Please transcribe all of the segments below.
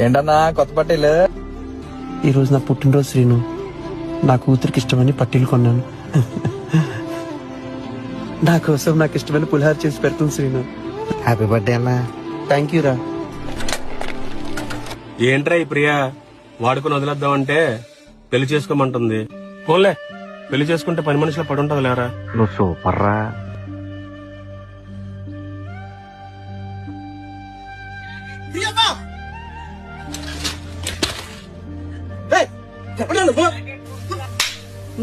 ఏంటన్నా కొత్త పట్టీలు? ఈ రోజు నా పుట్టినరోజు శ్రీను. నా కూతురికి ఇష్టమని పట్టీలు కొన్నాను. నా కోసం నాకు ఇష్టమైన పులిహార చేసి పెడుతుంది శ్రీను. హ్యాపీ బర్త్డే అన్నా. థ్యాంక్ యూ రా. ఏంట్రా ఈ ప్రియా వాడుకుని వదిలేద్దామంటే పెళ్లి చేసుకోమంటుంది. పోన్లే, పెళ్లి చేసుకుంటే పని మనుషులు పడుంటది లేరా. నువ్వు సూపర్ రా.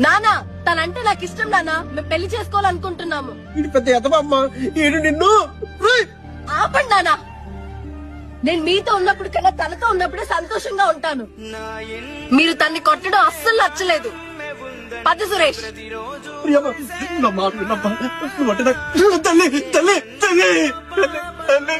నానా తనంటే నాకు ఇష్టం నానా, మేము పెళ్లి చేసుకోవాలనుకుంటున్నాము. ఇది పెద్ద ఎదవమ్మ. ఈడు నిన్ను ఆపండి నానా, నేను మీతో ఉన్నప్పుడు కన్నా తనతో ఉన్నప్పుడే సంతోషంగా ఉంటాను. మీరు తన్ని కొట్టడం అస్సలు నచ్చలేదు. పద సురేష్. నా మాట విన్నమ్మా. నువ్వు అంటే నాకు తల్లి తల్లి తల్లి తల్లి.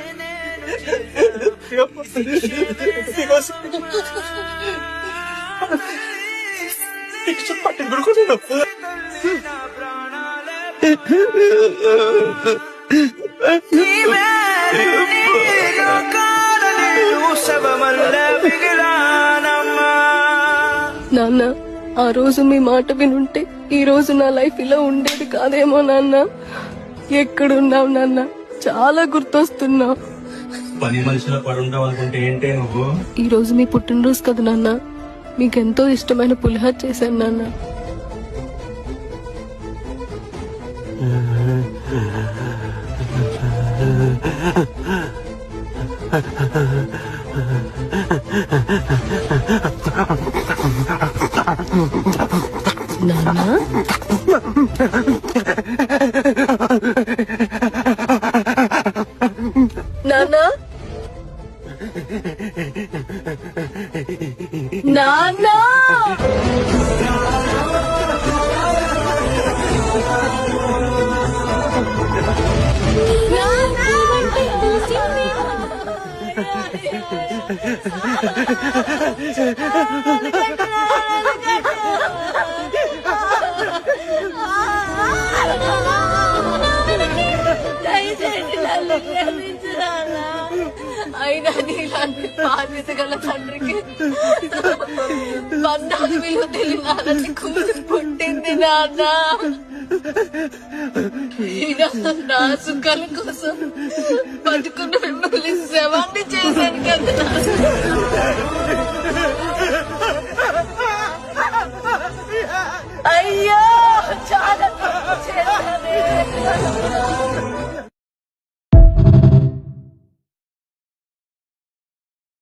నాన్న, ఆ రోజు మీ మాట వినుంటే ఈ రోజు నా లైఫ్ ఇలా ఉండేది కాదేమో నాన్న. ఎక్కడున్నావు నాన్న? చాలా గుర్తొస్తున్నావు. పని మనుషులు పడుంటావు అనుకుంటే ఏంటే నువ్వు? ఈ రోజు మీ పుట్టినరోజు కదా నాన్న, మీకెంతో ఇష్టమైన పులిహార చేశాను నాన్న. నాన్న నాన్న నాన్న అయినా నీలాంటి బాధ్యత గల తండ్రికి బంధాలు విలువ తెలియని కూతురు పుట్టింది నాన్న. నా సుఖాల కోసం బతుకున్న